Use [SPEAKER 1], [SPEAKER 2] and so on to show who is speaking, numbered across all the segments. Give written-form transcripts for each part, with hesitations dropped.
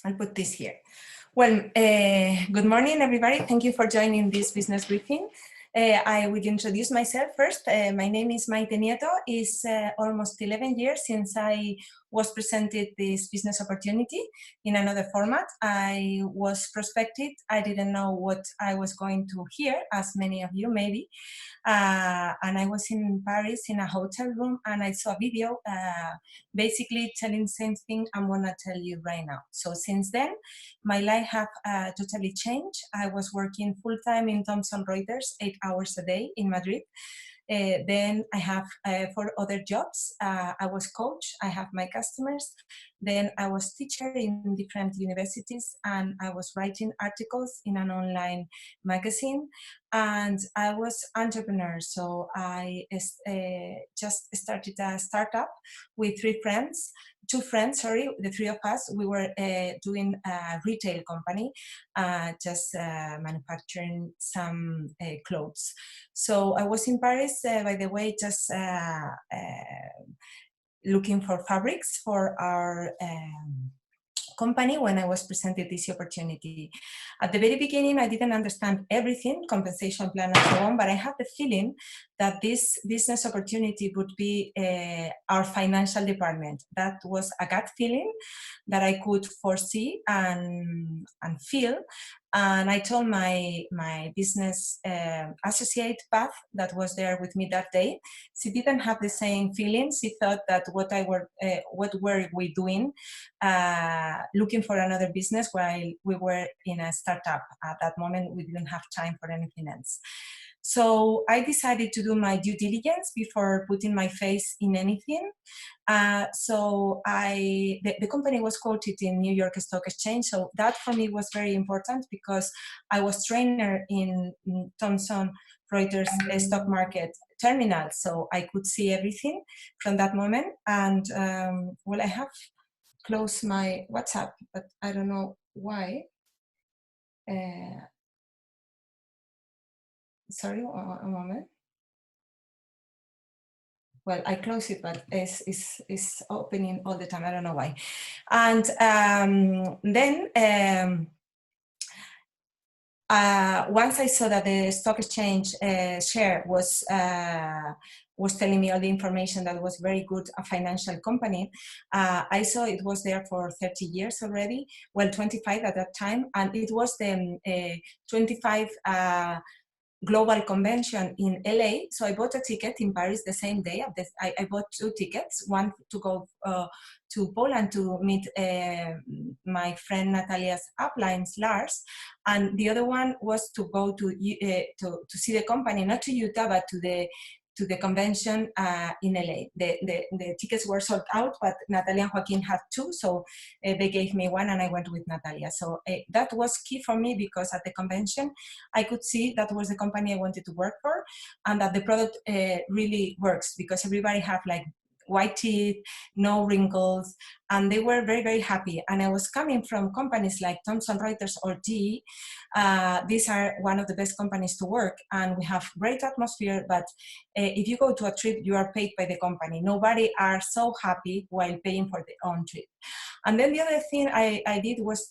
[SPEAKER 1] I'll put this here. Well, good morning, everybody. Thank you for joining this business briefing. I will introduce myself first. My name is Maite Nieto. It's almost 11 years since I was presented this business opportunity in another format. I was prospected. I didn't know what I was going to hear, as many of you maybe. And I was in Paris in a hotel room, and I saw a video basically telling the same thing I'm going to tell you right now. So since then, my life have totally changed. I was working full-time in Thomson Reuters, 8 hours a day in Madrid. Then I have 4 other jobs. I was coach, I have my customers. Then I was teacher in different universities, and I was writing articles in an online magazine. And I was entrepreneur, so I just started a startup with 2 friends, the 3 of us. We were doing a retail company, just manufacturing some clothes. So I was in Paris, by the way, just looking for fabrics for our company when I was presented this opportunity. At the very beginning, I didn't understand everything, compensation plan and so on, but I had the feeling that this business opportunity would be our financial department. That was a gut feeling that I could foresee and feel. And I told my business associate, Path, that was there with me that day. She didn't have the same feelings. She thought that what were we doing, looking for another business while we were in a startup. At that moment, we didn't have time for anything else. So I decided to do my due diligence before putting my face in anything. So the company was quoted in New York Stock Exchange. So that for me was very important because I was trainer in Thomson Reuters stock market terminal. So I could see everything from that moment. And well, I have closed my WhatsApp, but I don't know why. Sorry, a moment. Well, I close it, but it's opening all the time. I don't know why. And then once I saw that the stock exchange share was telling me all the information that was very good, a financial company, I saw it was there for 30 years already, well, 25 at that time, and it was the 25 global convention in LA. So I bought a ticket in Paris the same day. I bought 2 tickets, one to go to Poland to meet my friend Natalia's uplines, Lars, and the other one was to go to see the company, not to Utah, but to the convention in LA. The tickets were sold out, but Natalia and Joaquin had 2, so they gave me one and I went with Natalia. So that was key for me because at the convention, I could see that was the company I wanted to work for and that the product really works because everybody have like white teeth, no wrinkles, and they were very, very happy. And I was coming from companies like Thomson Reuters or GE. These are one of the best companies to work, and we have great atmosphere, but if you go to a trip, you are paid by the company. Nobody are so happy while paying for their own trip. And then the other thing I did was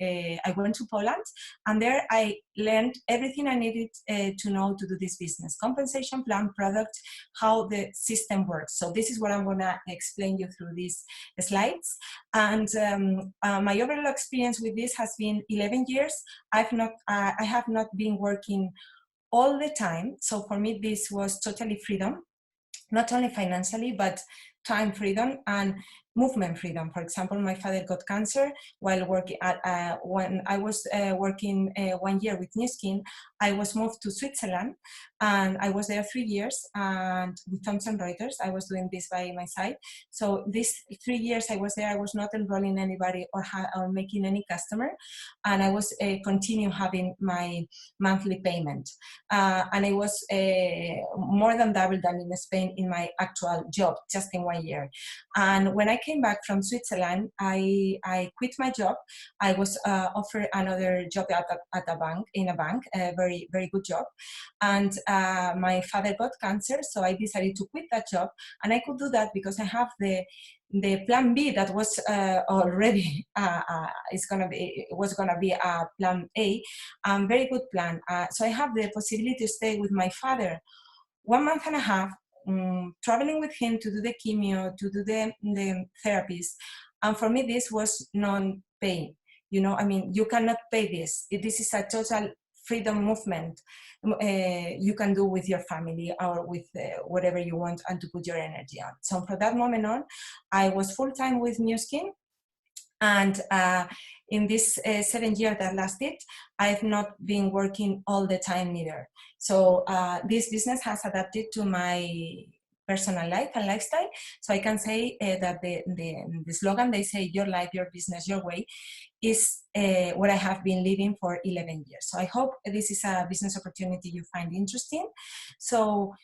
[SPEAKER 1] I went to Poland, and there I learned everything I needed to know to do this business. Compensation plan, product, how the system works. So this is what I'm going to explain you through these slides. And my overall experience with this has been 11 years. I have not been working all the time. So for me, this was totally freedom, not only financially, but time freedom and movement freedom. For example, my father got cancer while working when I was working 1 year with New Skin. I was moved to Switzerland and I was there 3 years, and with Thomson Reuters, I was doing this by my side. So these 3 years I was there, I was not enrolling anybody or making any customer, and I was continue having my monthly payment. And it was more than double than in Spain in my actual job, just in 1 year. And when I came back from Switzerland, I quit my job. I was offered another job at a bank, in a bank, a very, very good job. And my father got cancer, so I decided to quit that job. And I could do that because I have the plan B that was already was gonna be a plan A, very good plan. So I have the possibility to stay with my father 1 month and a half, traveling with him to do the chemio, to do the therapies. And for me, this was non-pay. You know, I mean, you cannot pay this. This is a total freedom movement you can do with your family or with whatever you want and to put your energy on. So from that moment on, I was full-time with New Skin. And in this 7 years that lasted, I've not been working all the time neither. So this business has adapted to my personal life and lifestyle. So I can say that the slogan, they say, your life, your business, your way, is what I have been living for 11 years. So I hope this is a business opportunity you find interesting. So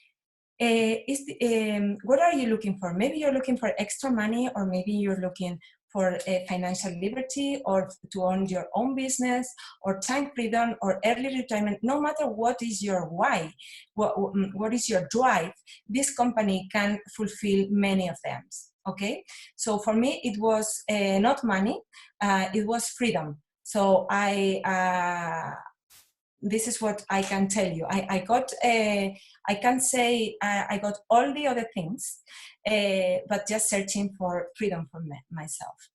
[SPEAKER 1] what are you looking for? Maybe you're looking for extra money, or maybe you're looking for financial liberty, or to own your own business, or time freedom, or early retirement. No matter what is your why, what is your drive, this company can fulfill many of them. Okay, so for me it was not money, it was freedom. So this is what I can tell you. I can't say I got all the other things, but just searching for freedom for myself.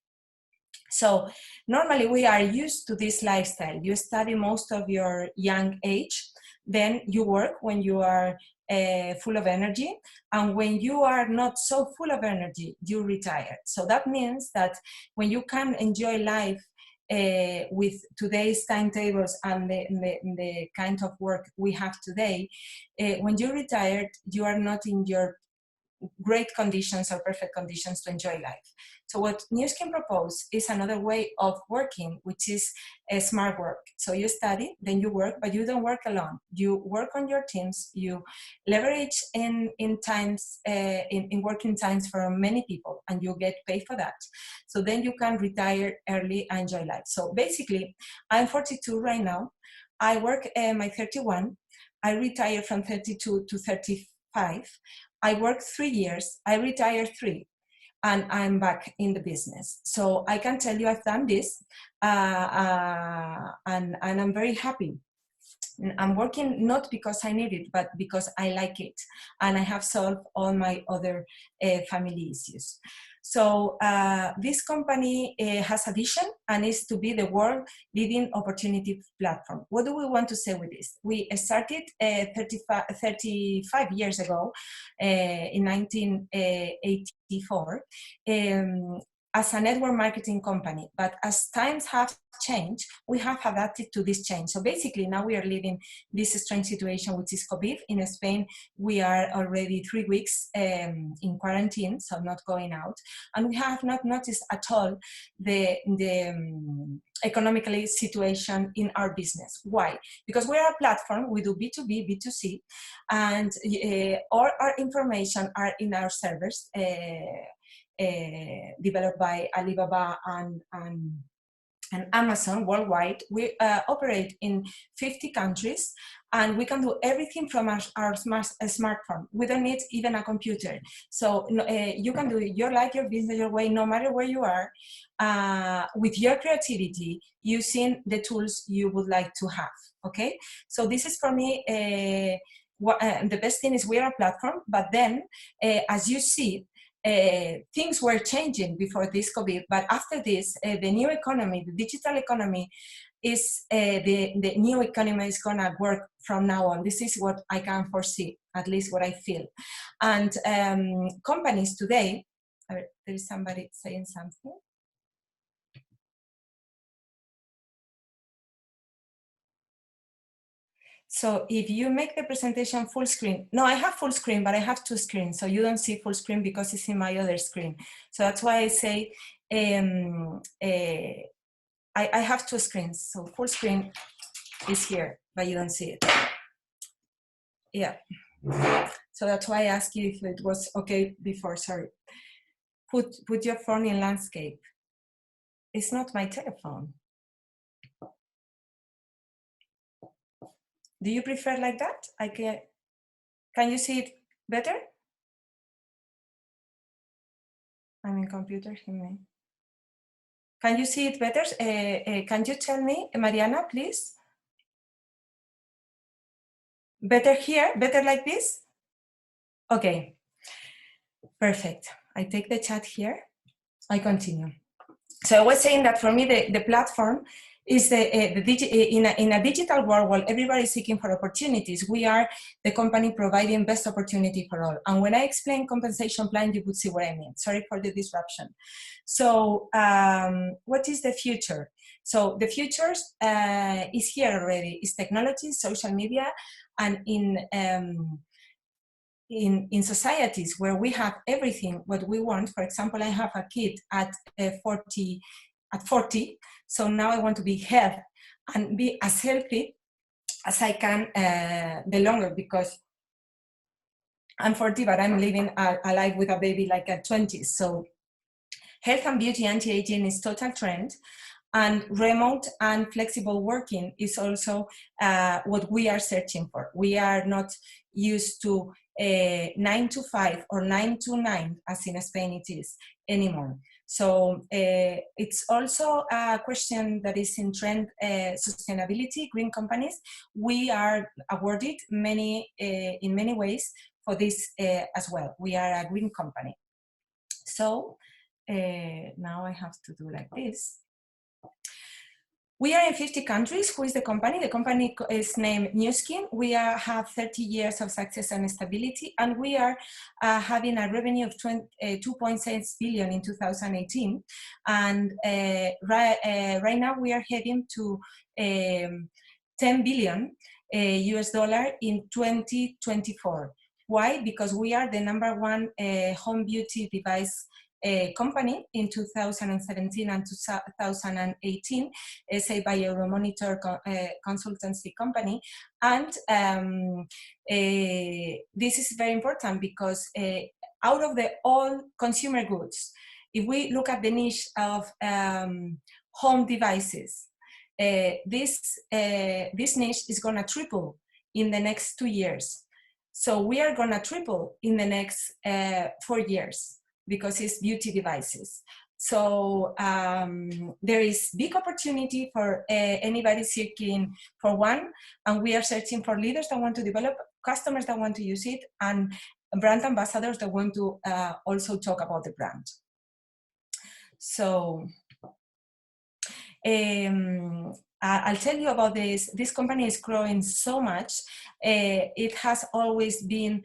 [SPEAKER 1] So normally we are used to this lifestyle. You study most of your young age, then you work when you are full of energy, and when you are not so full of energy, you retire. So that means that when you can enjoy life with today's timetables and the kind of work we have today, when you're retired, you are not in your great conditions or perfect conditions to enjoy life. So what New Skin propose is another way of working, which is a smart work. So you study, then you work, but you don't work alone. You work on your teams, you leverage in working times for many people, and you get paid for that. So then you can retire early and enjoy life. So basically, I'm 42 right now. I work my 31. I retire from 32 to 35. I worked 3 years, I retired 3, and I'm back in the business. So I can tell you I've done this, and I'm very happy. I'm working not because I need it, but because I like it, and I have solved all my other family issues. So this company has a vision, and is to be the world leading opportunity platform. What do we want to say with this? We started 35 years ago, in 1984, as a network marketing company. But as times have changed, we have adapted to this change. So basically now we are living this strange situation, which is COVID. In Spain, we are already 3 weeks in quarantine, so not going out. And we have not noticed at all the economically situation in our business. Why? Because we are a platform, we do B2B, B2C, and all our information are in our servers, developed by Alibaba and Amazon worldwide. We operate in 50 countries, and we can do everything from our smartphone. We don't need even a computer. So you can do your life, your business, your way, no matter where you are, with your creativity, using the tools you would like to have, okay? So this is for me, the best thing is we are a platform, but then as you see, things were changing before this COVID, but after this, the new economy, the digital economy, is the new economy is gonna work from now on. This is what I can foresee, at least what I feel. And companies today, there is somebody saying something. So if you make the presentation full screen, no, I have full screen, but I have 2 screens. So you don't see full screen because it's in my other screen. So that's why I say I have 2 screens. So full screen is here, but you don't see it. Yeah. So that's why I asked you if it was okay before, sorry. Put your phone in landscape. It's not my telephone. Do you prefer like that? Can you see it better? I'm in computer, he may. Can you see it better? Can you tell me, Mariana, please? Better here? Better like this? Okay, perfect. I take the chat here. I continue. So I was saying that for me, the platform is in a digital world where everybody is seeking for opportunities. We are the company providing best opportunity for all. And when I explain compensation plan, you would see what I mean. Sorry for the disruption. So what is the future? So the future is here already. It's technology, social media, and in societies where we have everything what we want. For example, I have a kid at 40, so now I want to be healthy and be as healthy as I can the longer, because I'm 40 but I'm living a life with a baby like at 20. So health and beauty, anti-aging is total trend. And remote and flexible working is also what we are searching for. We are not used to 9 to 5 or 9 to 9, as in Spain it is, anymore. So it's also a question that is in trend, sustainability, green companies. We are awarded in many ways for this as well. We are a green company. So now I have to do like this. We are in 50 countries. Who is the company? The company is named New Skin. We have 30 years of success and stability, and we are having a revenue of 2.6 billion in 2018. And right now we are heading to 10 billion US dollar in 2024. Why? Because we are the #1 home beauty device company in 2017 and 2018, say by Euromonitor consultancy company. And this is very important because out of all consumer goods, if we look at the niche of home devices, this niche is going to triple in the next 2 years. So we are going to triple in the next 4 years, because it's beauty devices. So there is big opportunity for anybody seeking for one, and we are searching for leaders that want to develop, customers that want to use it, and brand ambassadors that want to also talk about the brand. So I'll tell you about this. This company is growing so much. It has always been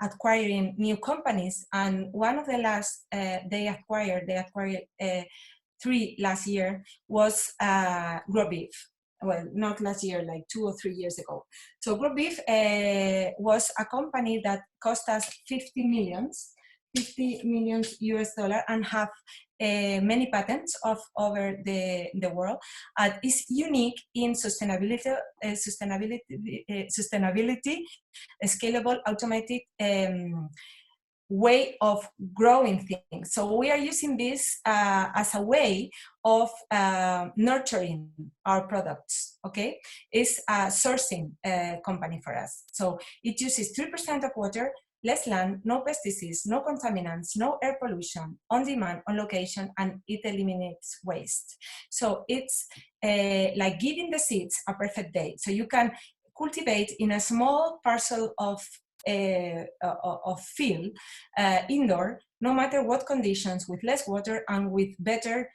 [SPEAKER 1] acquiring new companies, and one of the last they acquired 3 last year was Grow Beef. Well, not last year, like 2 or 3 years ago. So Grow Beef was a company that cost us 50 million US dollar and have many patents over the world. It's unique in sustainability, scalable, automatic way of growing things. So we are using this as a way of nurturing our products, okay? It's a sourcing company for us. So it uses 3% of water, less land, no pesticides, no contaminants, no air pollution, on demand, on location, and it eliminates waste. So it's like giving the seeds a perfect day. So you can cultivate in a small parcel of field indoor, no matter what conditions, with less water and with better,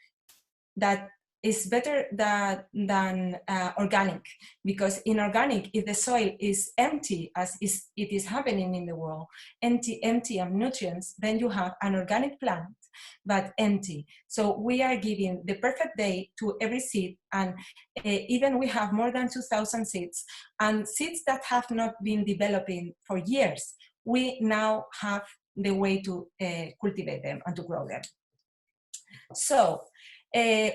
[SPEAKER 1] that is better than organic. Because in organic, if the soil is empty, as it is happening in the world, empty of nutrients, then you have an organic plant but empty. So we are giving the perfect day to every seed, and even we have more than 2,000 seeds, and seeds that have not been developing for years, we now have the way to cultivate them and to grow them. So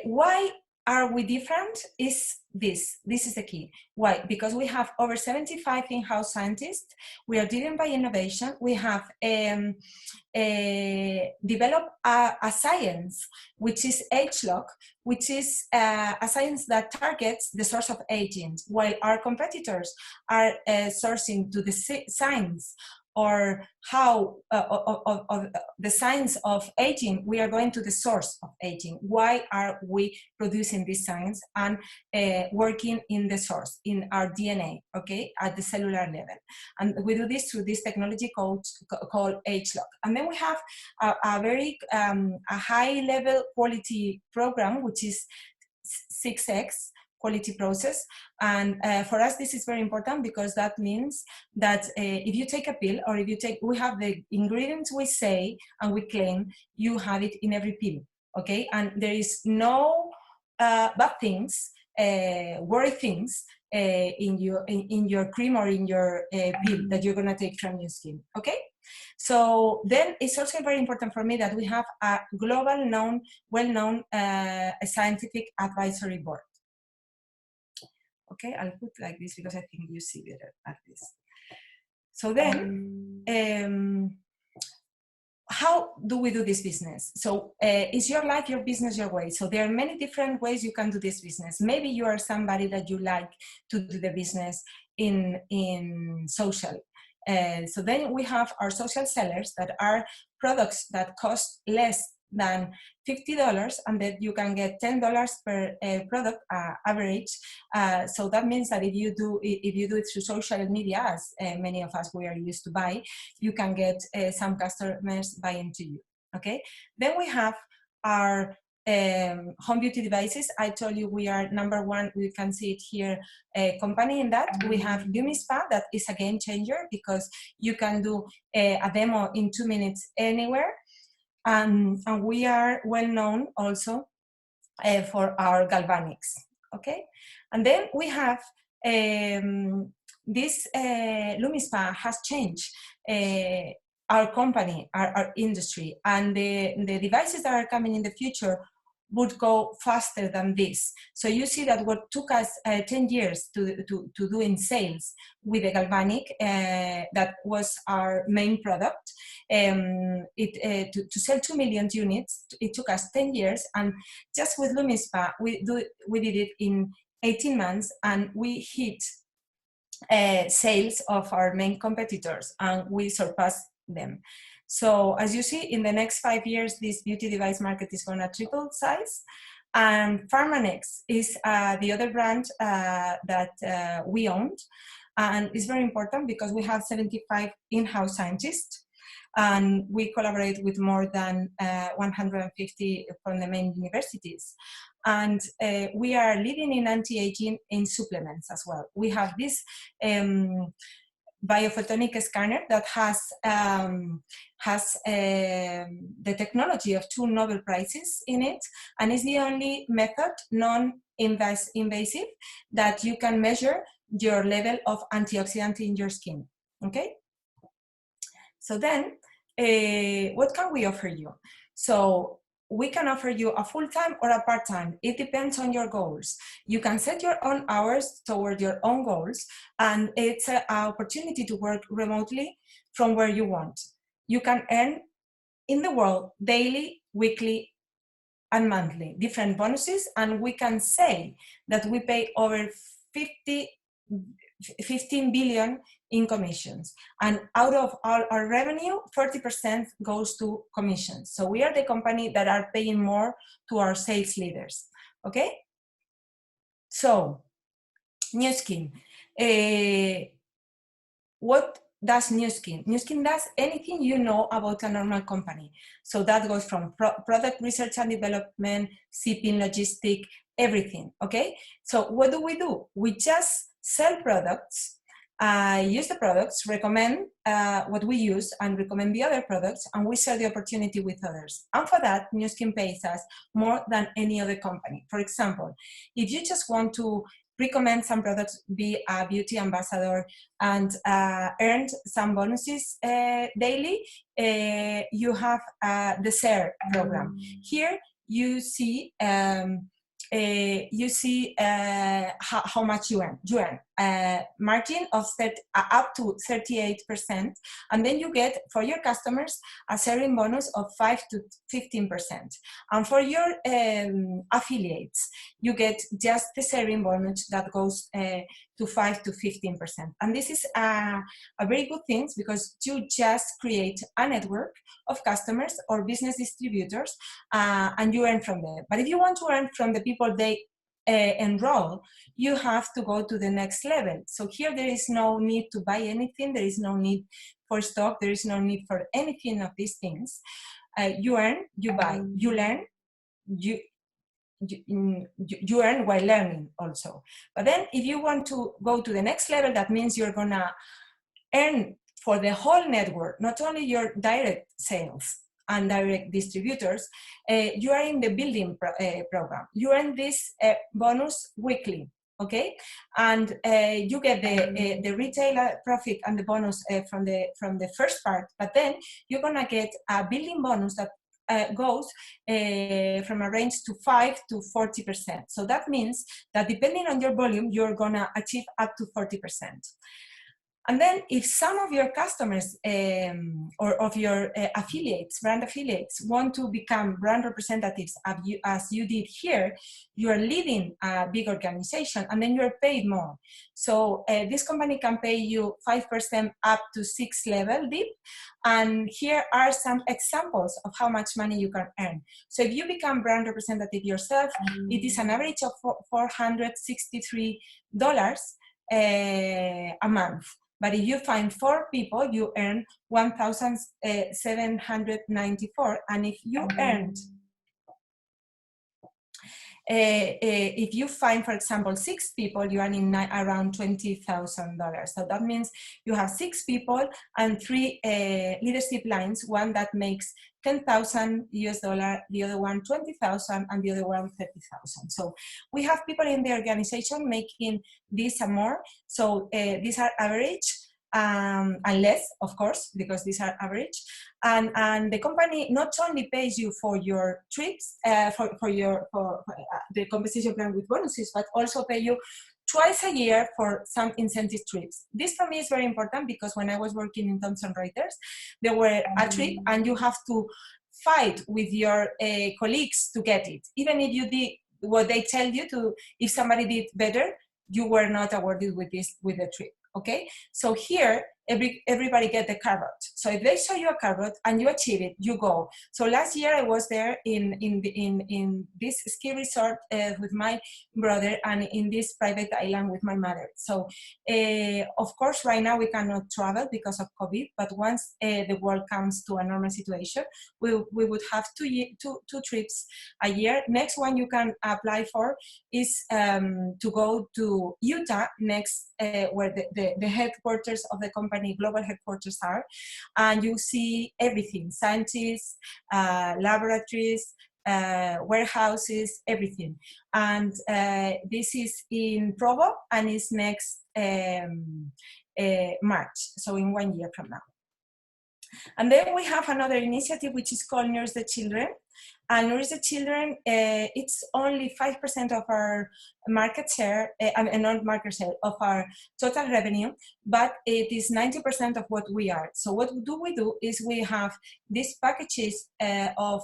[SPEAKER 1] why are we different? Is this is the key. Why? Because we have over 75 in-house scientists. We are driven by innovation. We have developed a science which is age-lock, which is a science that targets the source of aging, while our competitors are sourcing to the science or how of the science of aging. We are going to the source of aging. Why are we producing this science and working in the source, in our DNA, okay, at the cellular level? And we do this through this technology called age-lock. And then we have a very a high-level quality program, which is 6X quality process. And for us, this is very important because that means that if you take a pill or if you take, we have the ingredients we say and we claim, you have it in every pill, okay? And there is no bad things, worry things in your cream or in your pill that you're gonna take from your skin, okay? So then it's also very important for me that we have a global known, well-known scientific advisory board. Okay, I'll put like this because I think you see better like this. So then, how do we do this business? So is your life, your business, your way? So there are many different ways you can do this business. Maybe you are somebody that you like to do the business in social. So then we have our social sellers that are products that cost less than $50, and that you can get $10 per product average. So that means that if you do it through social media, as many of us we are used to buy, you can get some customers buying to you. Okay. Then we have our home beauty devices. I told you we are #1. We can see it here. Company in that we have LumiSpa, that is a game changer because you can do a demo in 2 minutes anywhere. And we are well known also for our galvanics, okay? And then we have this LumiSpa has changed our company, our industry, and the devices that are coming in the future would go faster than this. So you see that what took us 10 years to do in sales with the galvanic, that was our main product, to sell 2 million units, it took us 10 years. And just with LumiSpa, we did it in 18 months, and we hit sales of our main competitors, and we surpassed them. So as you see, in the next 5 years, this beauty device market is going to triple size. And Pharmanex is the other brand that we owned. And it's very important because we have 75 in-house scientists, and we collaborate with more than 150 from the main universities. And we are leading in anti-aging in supplements as well. We have this biophotonic scanner that has the technology of 2 Nobel Prizes in it, and is the only method, non-invasive, that you can measure your level of antioxidant in your skin, okay? So then, what can we offer you? So we can offer you a full-time or a part-time. It depends on your goals. You can set your own hours toward your own goals, and it's an opportunity to work remotely from where you want. You can earn in the world daily, weekly, and monthly, different bonuses, and we can say that we pay over 15 billion in commissions, and out of all our revenue, 40% goes to commissions. So we are the company that are paying more to our sales leaders, okay? So, Nu Skin. What does Nu Skin? Nu Skin does anything you know about a normal company. So that goes from product research and development, shipping, logistic, everything, okay? So what do? We just sell products, use the products, recommend what we use, and recommend the other products, and we share the opportunity with others. And for that, Nu Skin pays us more than any other company. For example, if you just want to recommend some products, be a beauty ambassador, and earn some bonuses daily, you have the share program. Here you see you see how much you earn. You earn margin of up to 38%, and then you get for your customers a sharing bonus of 5 to 15%. And for your affiliates, you get just the sharing bonus that goes to 5 to 15%. And this is a very good thing because you just create a network of customers or business distributors and you earn from them. But if you want to earn from the people they enroll, you have to go to the next level. So here there is no need to buy anything, there is no need for stock, there is no need for anything of these things. You earn, you buy, you learn, you earn while learning also. But then if you want to go to the next level, that means you're gonna earn for the whole network, not only your direct sales and direct distributors. You are in the building program. You earn this bonus weekly, okay? And you get the retail profit and the bonus from the first part, but then you're gonna get a building bonus that goes from a range to 5 to 40%. So that means that depending on your volume, you're gonna achieve up to 40%. And then if some of your customers or of your affiliates, brand affiliates, want to become brand representatives as you did here, you are leading a big organization and then you're paid more. So this company can pay you 5% up to 6 level dip. And here are some examples of how much money you can earn. So if you become brand representative yourself, it is an average of $463 a month. But if you find 4 people, you earn 1,794. And if you earned, if you find, for example, 6 people, you earn in around $20,000. So that means you have 6 people and 3 leadership lines, one that makes $10,000 US, the other one 20,000, and the other one 30,000. So we have people in the organization making this and more. So these are average, and less, of course, because these are average. And the company not only pays you for your trips, for the compensation plan with bonuses, but also pay you twice a year for some incentive trips. This for me is very important because when I was working in Thomson Reuters, there were a trip and you have to fight with your colleagues to get it. Even if you did what they tell you to, if somebody did better, you were not awarded with the trip. Okay, so here everybody get the carrot. So if they show you a carrot and you achieve it, you go. So last year I was there in this ski resort with my brother and in this private island with my mother. So of course right now we cannot travel because of COVID, but once the world comes to a normal situation, we would have two trips a year. Next one you can apply for is to go to Utah next, where the headquarters of the company, global headquarters are, and you see everything, scientists, laboratories, warehouses, everything. And this is in Provo and is next March, so in 1 year from now. And then we have another initiative which is called Nurse the Children. And Nurse the Children, it's only 5% of our market share, not market share, of our total revenue, but it is 90% of what we are. So what we do is we have these packages of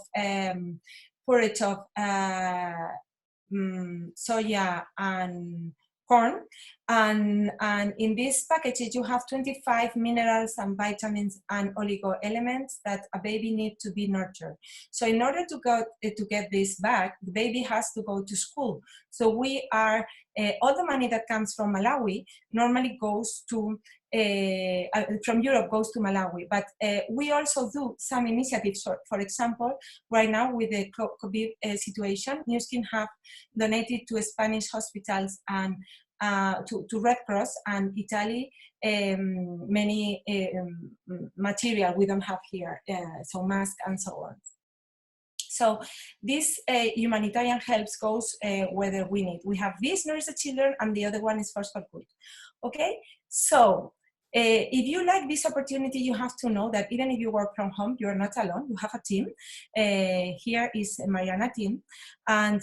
[SPEAKER 1] porridge of soya and corn, and in these packages you have 25 minerals and vitamins and oligo elements that a baby needs to be nurtured. So in order to get this back, the baby has to go to school. So we are all the money that comes from Malawi normally goes to from Europe goes to Malawi, but we also do some initiatives. For example, right now with the COVID situation, New Skin have donated to Spanish hospitals and to Red Cross and Italy many material we don't have here, so masks and so on. So this humanitarian help goes whether we need. We have this Nurse the Children and the other one is for school. Okay, so If you like this opportunity, you have to know that even if you work from home, you're not alone. You have a team. Here is Mariana team, and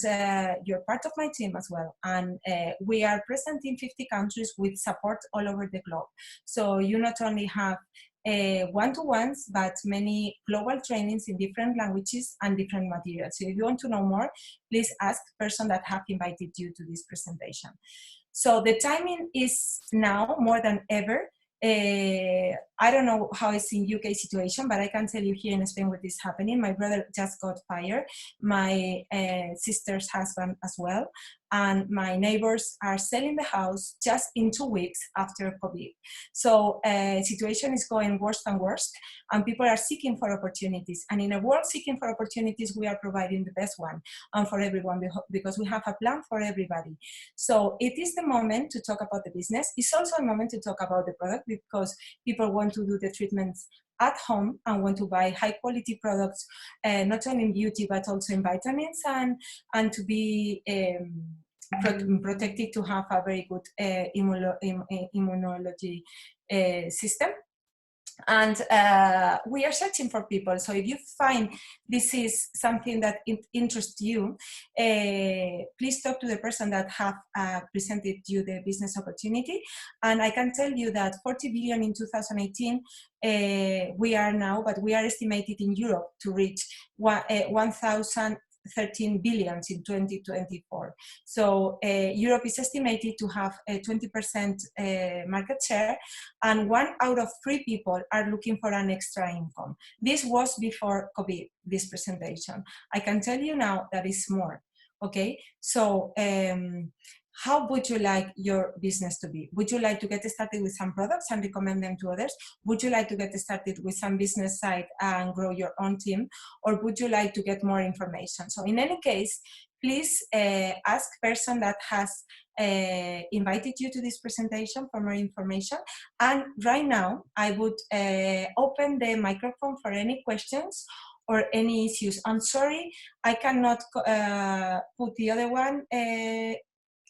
[SPEAKER 1] you're part of my team as well. And we are present in 50 countries with support all over the globe. So you not only have one-to-ones, but many global trainings in different languages and different materials. So if you want to know more, please ask the person that have invited you to this presentation. So the timing is now more than ever. I don't know how it's in UK situation, but I can tell you here in Spain what is happening. My brother just got fired, my sister's husband as well, and my neighbors are selling the house just in 2 weeks after COVID. So situation is going worse and worse, and people are seeking for opportunities. And in a world seeking for opportunities, we are providing the best one and for everyone, because we have a plan for everybody. So it is the moment to talk about the business. It's also a moment to talk about the product, because people want to do the treatments at home and want to buy high quality products, not only in beauty, but also in vitamins, and to be protected, to have a very good immunology system. And we are searching for people. So if you find this is something that interests you, please talk to the person that have presented you the business opportunity. And I can tell you that 40 billion in 2018, we are now, but we are estimated in Europe to reach 1,013 billion in 2024. So Europe is estimated to have a 20% market share, and 1 out of 3 people are looking for an extra income. This was before COVID, this presentation. I can tell you now that is more, okay? So how would you like your business to be? Would you like to get started with some products and recommend them to others? Would you like to get started with some business side and grow your own team? Or would you like to get more information? So in any case, please ask person that has invited you to this presentation for more information. And right now, I would open the microphone for any questions or any issues. I'm sorry, I cannot put the other one.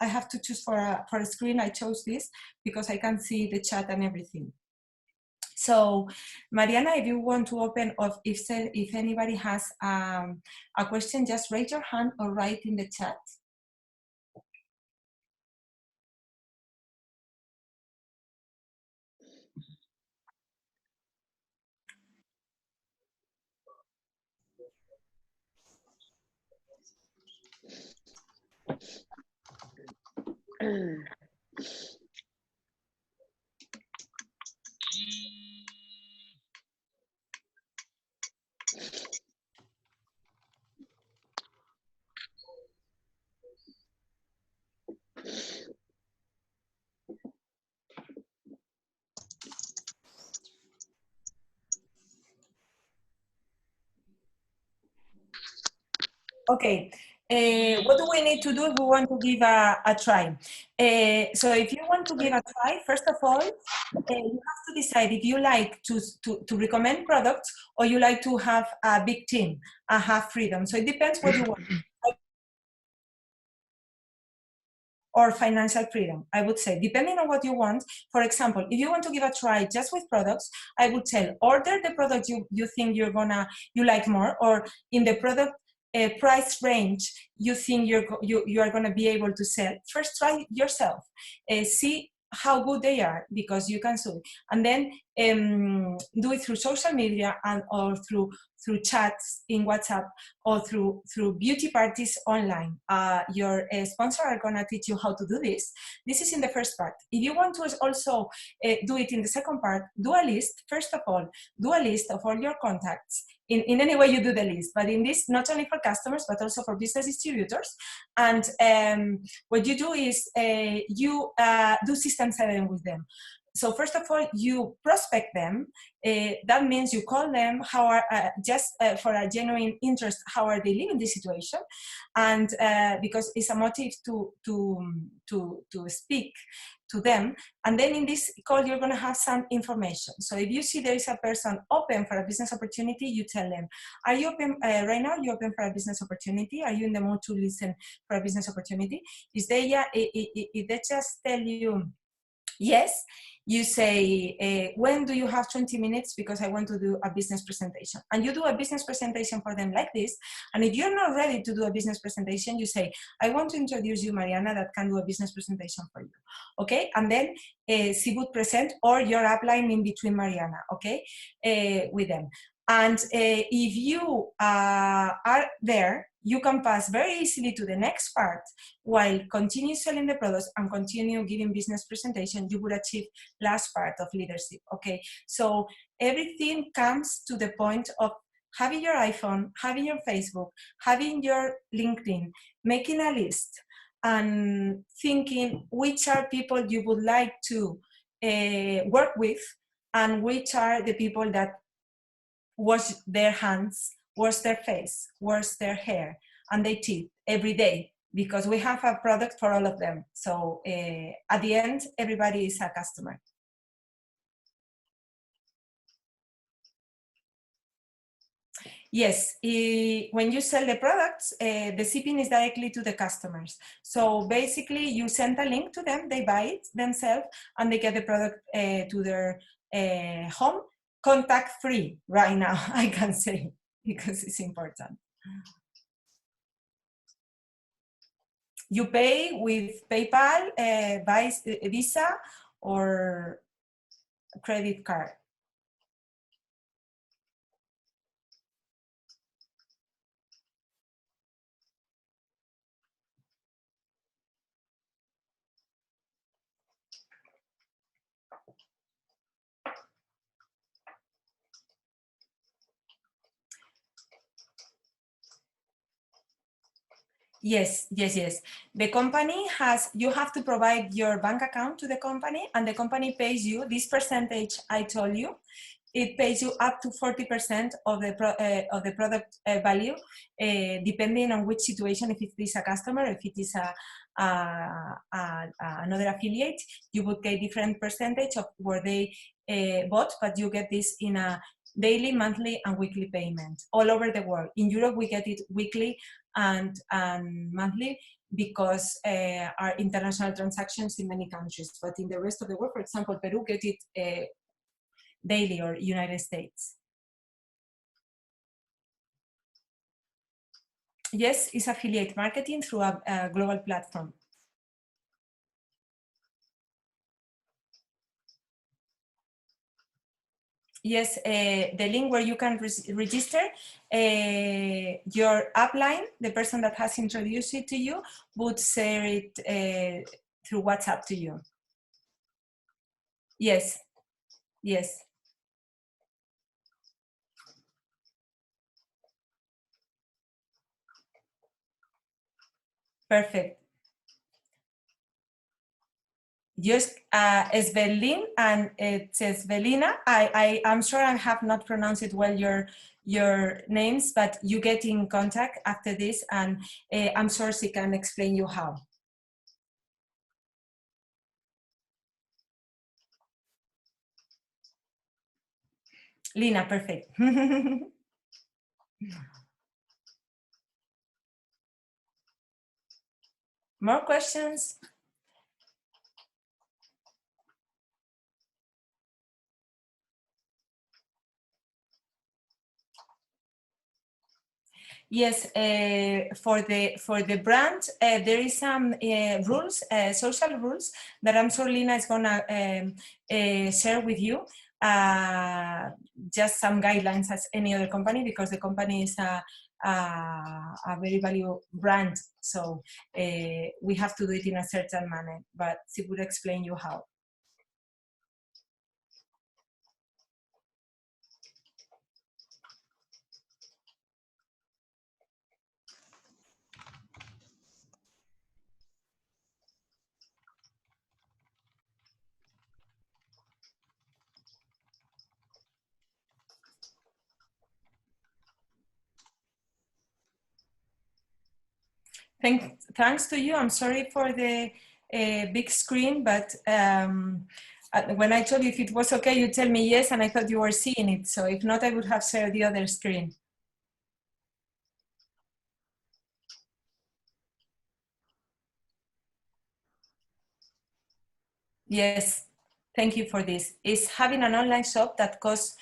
[SPEAKER 1] I have to choose for a screen. I chose this because I can see the chat and everything. So, Mariana, if you want to open, or if anybody has a question, just raise your hand or write in the chat. Okay, what do we need to do if we want to give a try? So if you want to give a try, first of all, you have to decide if you like to recommend products, or you like to have a big team and have freedom. So it depends what you want. Or financial freedom, I would say, depending on what you want. For example, if you want to give a try just with products, I would tell, order the product you think you like more, or in the product price range you think you are going to be able to sell. First, try yourself, see how good they are, because you can sue, and then do it through social media or through chats in WhatsApp, or through beauty parties online. Your sponsor are gonna teach you how to do this. This is in the first part. If you want to also do it in the second part, do a list. First of all, do a list of all your contacts. In any way you do the list, but in this, not only for customers, but also for business distributors. And what you do is you do system selling with them. So first of all, you prospect them. That means you call them, how are just for a genuine interest, how are they living this situation, and because it's a motive to speak to them. And then in this call, you're going to have some information. So if you see there is a person open for a business opportunity, you tell them, are you open right now? You open for a business opportunity? Are you in the mood to listen for a business opportunity? If they just tell you, Yes, you say, when do you have 20 minutes? Because I want to do a business presentation. And you do a business presentation for them like this. And if you're not ready to do a business presentation, you say, I want to introduce you, Mariana, that can do a business presentation for you. Okay? And then she would present, or your upline in between Mariana, okay? With them. And if you are there, you can pass very easily to the next part while continue selling the products and continue giving business presentation. You would achieve last part of leadership. Okay, so everything comes to the point of having your iPhone, having your Facebook, having your LinkedIn, making a list and thinking which are people you would like to work with and which are the people that wash their hands, wash their face, wash their hair, and their teeth every day, because we have a product for all of them. So at the end, everybody is a customer. Yes, when you sell the products, the shipping is directly to the customers. So basically, you send a link to them, they buy it themselves, and they get the product to their home, contact free right now, I can say, because it's important. You pay with PayPal, Visa, or credit card. Yes, yes, yes. The company has, you have to provide your bank account to the company, and the company pays you this percentage I told you. It pays you up to 40% of the product value, depending on which situation. If it is a customer, if it is another affiliate, you would get different percentage of where they bought, but you get this in a daily, monthly, and weekly payment all over the world. In Europe, we get it weekly and monthly because are international transactions in many countries. But in the rest of the world, for example, Peru get it daily, or United States. Yes, it's affiliate marketing through a global platform. Yes, the link where you can register your upline, the person that has introduced it to you, would share it through WhatsApp to you. Yes, yes. Perfect. Just Svelin and it says Velina. I'm sure I have not pronounced it well, your names, but you get in contact after this, and I'm sure she can explain you how. Lina, perfect. More questions? Yes, for the brand, there is some rules, social rules that I'm sure Lina is gonna share with you. Just some guidelines as any other company, because the company is a very value brand. So we have to do it in a certain manner, but she would explain you how. Thanks to you. I'm sorry for the big screen, but when I told you if it was okay, you tell me yes, and I thought you were seeing it. So if not, I would have shared the other screen. Yes, thank you for this. Is having an online shop that costs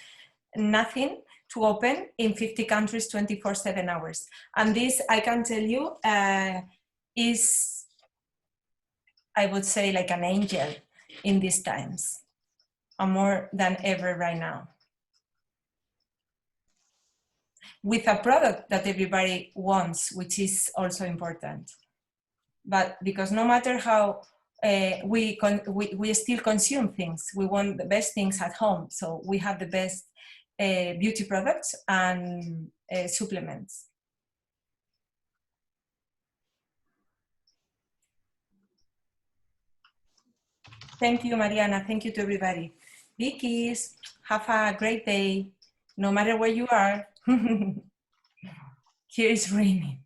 [SPEAKER 1] nothing to open in 50 countries 24/7 hours. And this, I can tell you, is, I would say, like an angel in these times, and more than ever right now. With a product that everybody wants, which is also important. But because no matter how we still consume things, we want the best things at home. So we have the best beauty products and supplements. Thank you, Mariana. Thank you to everybody. Vicky's, have a great day, no matter where you are. Here is raining.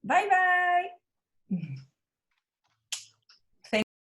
[SPEAKER 1] Bye-bye.